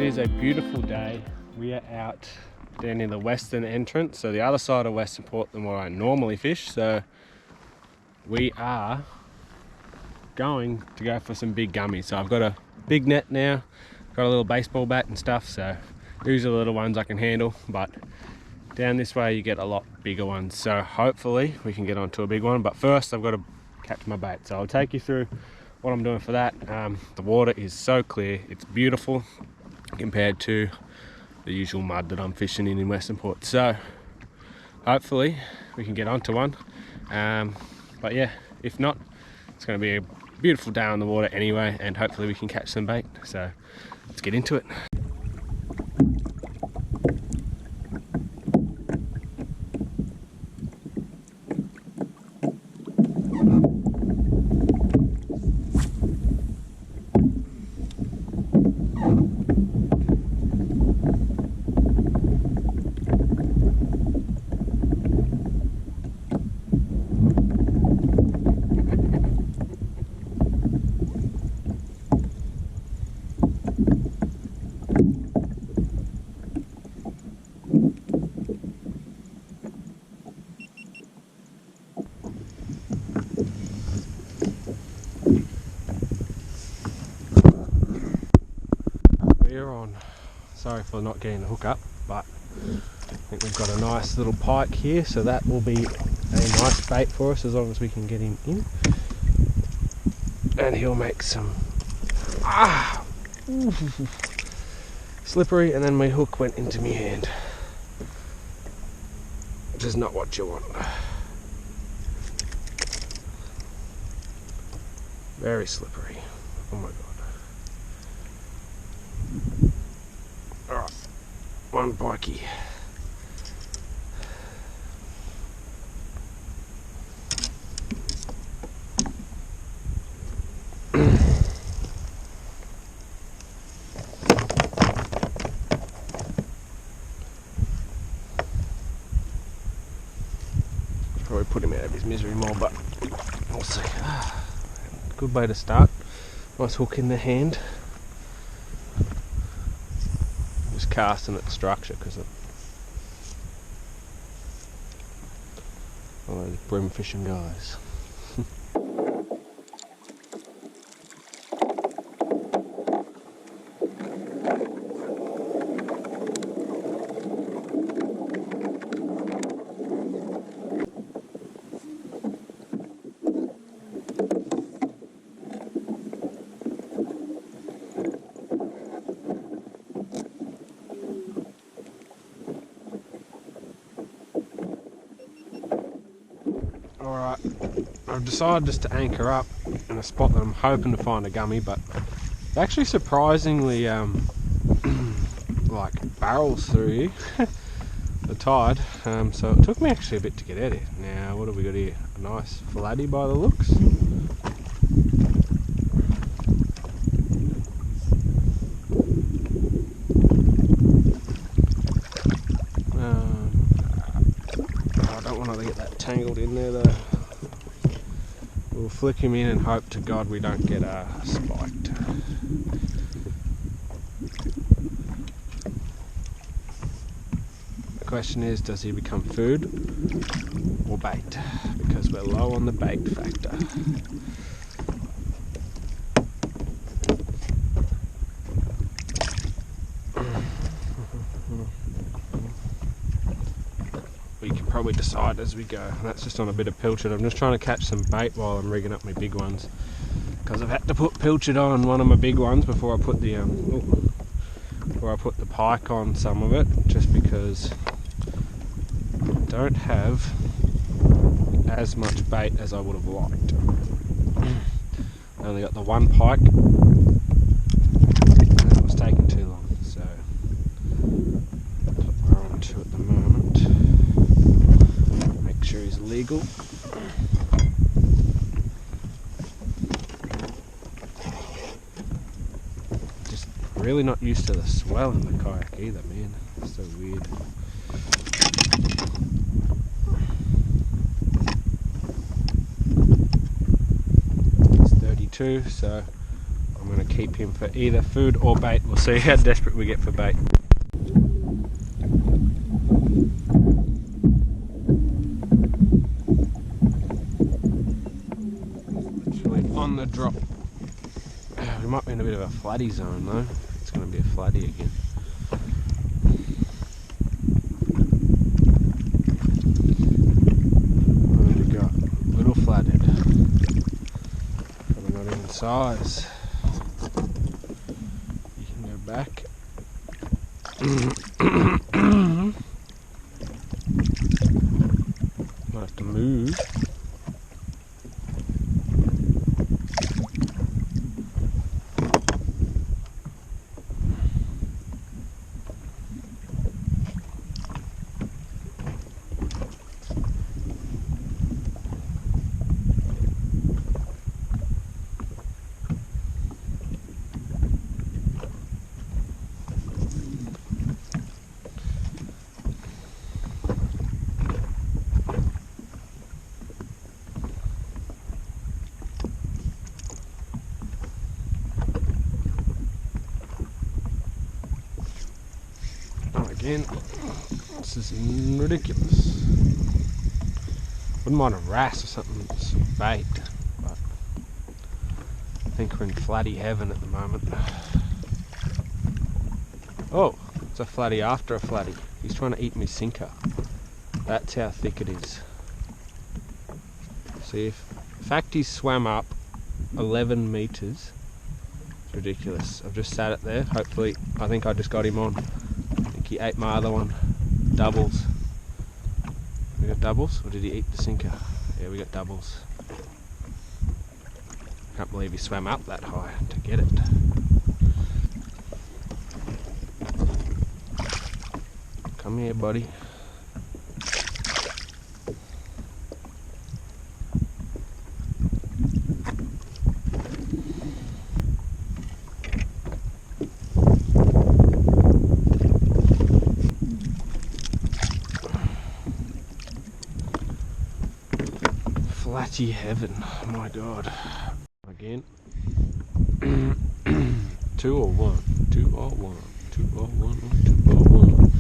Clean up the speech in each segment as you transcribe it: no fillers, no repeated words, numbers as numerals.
is a beautiful day. We are out down in the western entrance, so the other side of Westernport than where I normally fish. So we are going to go for some big gummies. So I've got a big net now, got a little baseball bat and stuff, so these are the little ones I can handle, but down this way you get a lot bigger ones, so hopefully we can get onto a big one. But first I've got to catch my bait, so I'll take you through what I'm doing for that. The water is so clear, it's beautiful compared to the usual mud that I'm fishing in Westernport, so hopefully we can get onto one. But yeah, if not, it's going to be a beautiful day on the water anyway, and hopefully we can catch some bait, so let's get into it. We're on, sorry for not getting the hook up, but I think we've got a nice little pike here, so that will be a nice bait for us as long as we can get him in. And he'll make some slippery, and then my hook went into my hand, which is not what you want. Very slippery, oh my god. Alright, one pikey. Probably put him out of his misery more, but we'll see. Good way to start. Nice hook in the hand. Just casting at the structure because of all those brim fishing guys. Alright, I've decided just to anchor up in a spot that I'm hoping to find a gummy, but it actually surprisingly like barrels through here, the tide, so it took me actually a bit to get at it. Now what have we got here? A nice flathead by the looks. I don't want to get that tangled in there though. We'll flick him in and hope to God we don't get spiked. The question is, does he become food or bait? Because we're low on the bait factor. We can probably decide as we go. That's just on a bit of pilchard. I'm just trying to catch some bait while I'm rigging up my big ones, because I've had to put pilchard on one of my big ones before I put the pike on some of it, just because I don't have as much bait as I would have liked. I only got the one pike and it was taking too long, so that's what we're on to at the moment. Make sure he's legal. Just really not used to the swell in the kayak either, man. It's so weird. It's 32, so I'm going to keep him for either food or bait. We'll see how desperate we get for bait. Literally on the drop. We might be in a bit of a floody zone though. It's going to be a floody again. What have we got? Little flathead. Probably not even size. You can go back. Might have to move. Again, this is ridiculous. Wouldn't mind a wrasse or something, some bait, but I think we're in flatty heaven at the moment. Oh, it's a flatty after a flatty. He's trying to eat me sinker. That's how thick it is. See, if in fact he swam up 11 meters. It's ridiculous. I've just sat it there. Hopefully, I think I just got him on. He ate my other one. Doubles. We got doubles, or did he eat the sinker? Yeah, we got doubles. Can't believe he swam up that high to get it. Come here, buddy. Flatty heaven, oh my god. Again. 2 or 1, 2 or 1, 2 or 1, 2 or 1.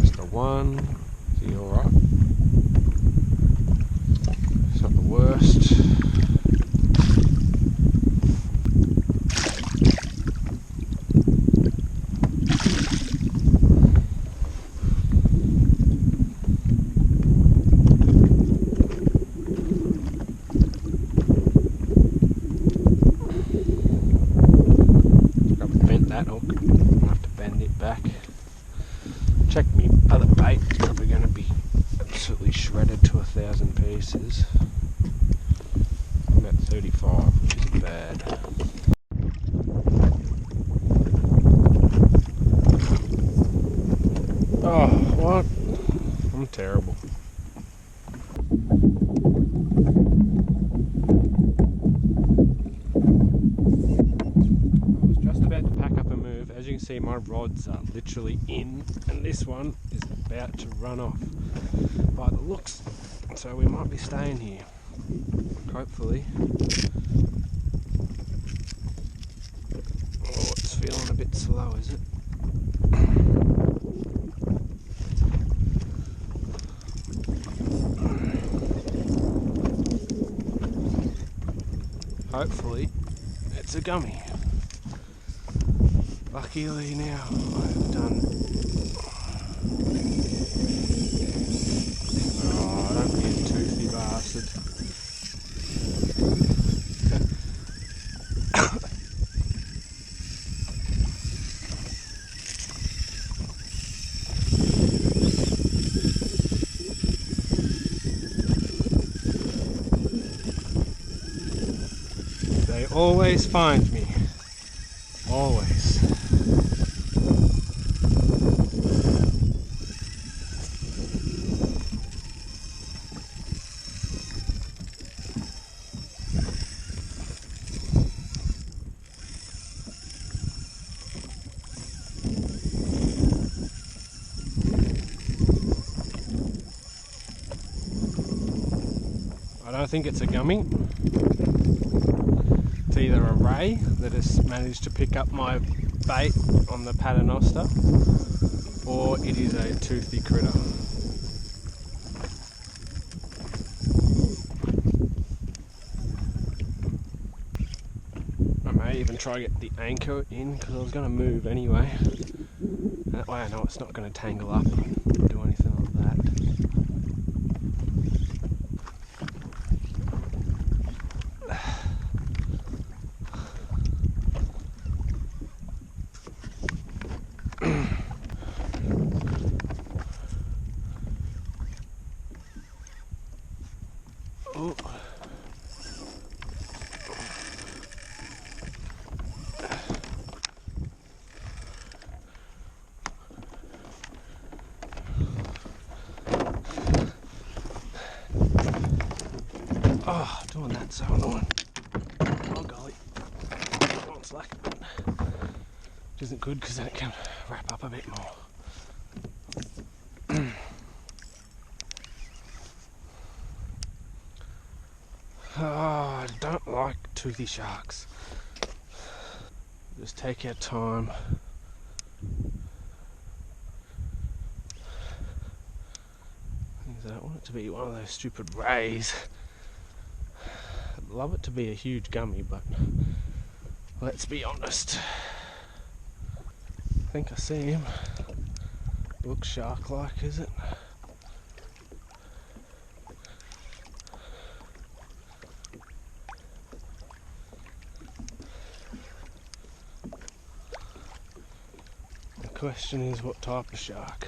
Just the 1. Is he alright? It's not the worst. That hook, I'll have to bend it back. Check me other bait, it's probably going to be absolutely shredded to 1,000 pieces. About 35, which isn't bad. Oh, what? I'm terrible. As you can see, my rods are literally in, and this one is about to run off by the looks, so we might be staying here, hopefully. Oh, it's feeling a bit slow, is it? Hopefully it's a gummy. Luckily now I've done. Oh, don't be a toothy bastard. They always find me. Always. I think it's a gummy. It's either a ray that has managed to pick up my bait on the paternoster, or it is a toothy critter. I may even try to get the anchor in because I was going to move anyway. That way I know it's not going to tangle up or do anything like that. Oh. Oh, doing that so annoying. Oh golly. One slack. Which isn't good because then it can wrap up a bit more. Oh, I don't like toothy sharks. Just take your time. I don't want it to be one of those stupid rays. I'd love it to be a huge gummy, but let's be honest. I think I see him. Looks shark-like, is it? The question is, what type of shark?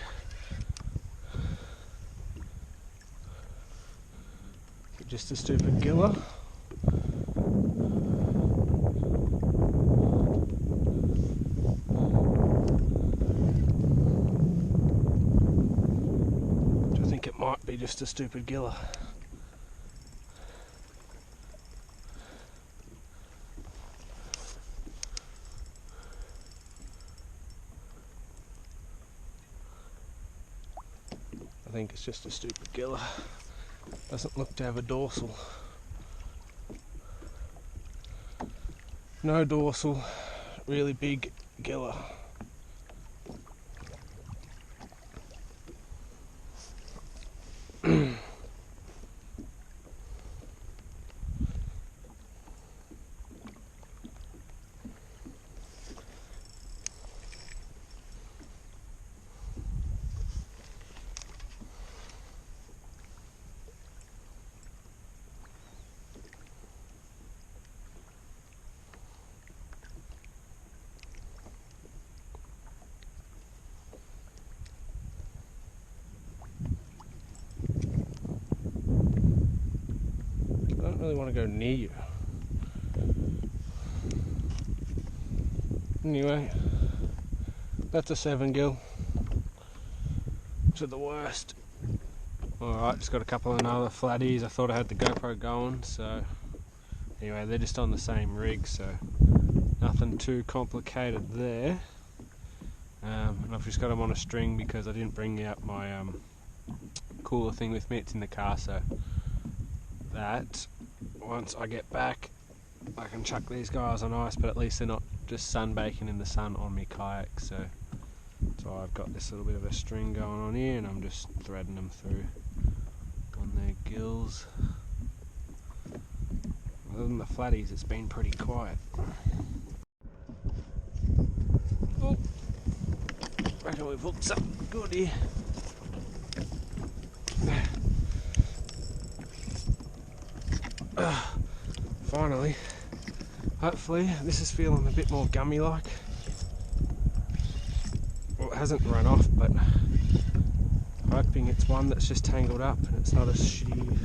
Is it just a stupid giller? Do you think it might be just a stupid giller? I think it's just a stupid giller. Doesn't look to have a dorsal. No dorsal, really big giller. I don't really want to go near you. Anyway, that's a 7 gill. To the worst. Alright, just got a couple of other flatties. I thought I had the GoPro going, so anyway, they're just on the same rig, so nothing too complicated there. And I've just got them on a string because I didn't bring out my cooler thing with me. It's in the car, so that once I get back I can chuck these guys on ice, but at least they're not just sunbaking in the sun on my kayak. So I've got this little bit of a string going on here and I'm just threading them through on their gills. Other than the flatties, it's been pretty quiet. Oh, reckon we've hooked something good here. Finally, hopefully this is feeling a bit more gummy like. Well, it hasn't run off, but I'm hoping it's one that's just tangled up and it's not a shitty.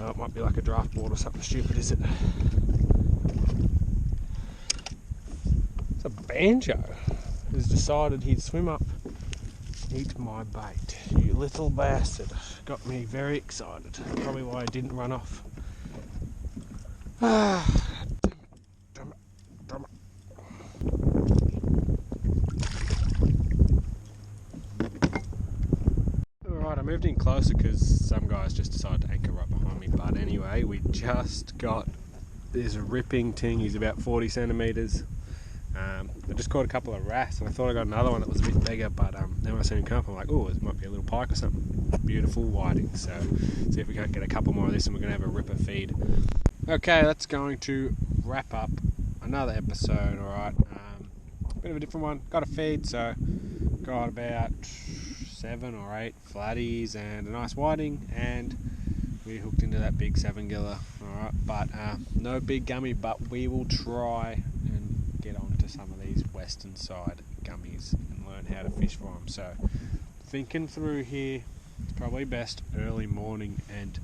Oh, it might be like a draft board or something stupid, is it? It's a banjo who's decided he'd swim up, eat my bait. You little bastard. Got me very excited. Probably why I didn't run off. Damn it. Alright, I moved in closer because some guys just decided to anchor right behind me. But anyway, we just got this ripping ting. He's about 40 centimetres. I just caught a couple of wrasse, and I thought I got another one that was a bit bigger, but then when I seen him come up, I'm like, oh, this might be a little pike or something. Beautiful whiting. So see if we can't get a couple more of this, and we're going to have a ripper feed. Okay, that's going to wrap up another episode. Alright, bit of a different one. Got a feed, so got about 7 or 8 flatties and a nice whiting, and we hooked into that big 7-giller. Alright, but no big gummy, but we will try and get onto some of these western side gummies and learn how to fish for them. So thinking through here, it's probably best early morning and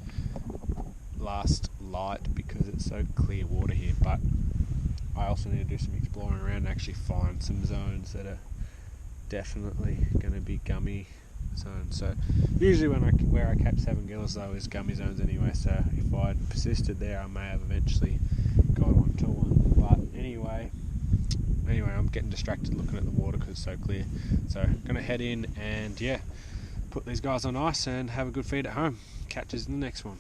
last light because it's so clear water here, but I also need to do some exploring around and actually find some zones that are definitely going to be gummy zones. So usually where I catch 7-gillers though is gummy zones anyway, so if I'd persisted there I may have eventually got onto one. But anyway I'm getting distracted looking at the water because it's so clear, so I'm going to head in and put these guys on ice and have a good feed at home. Catch us in the next one.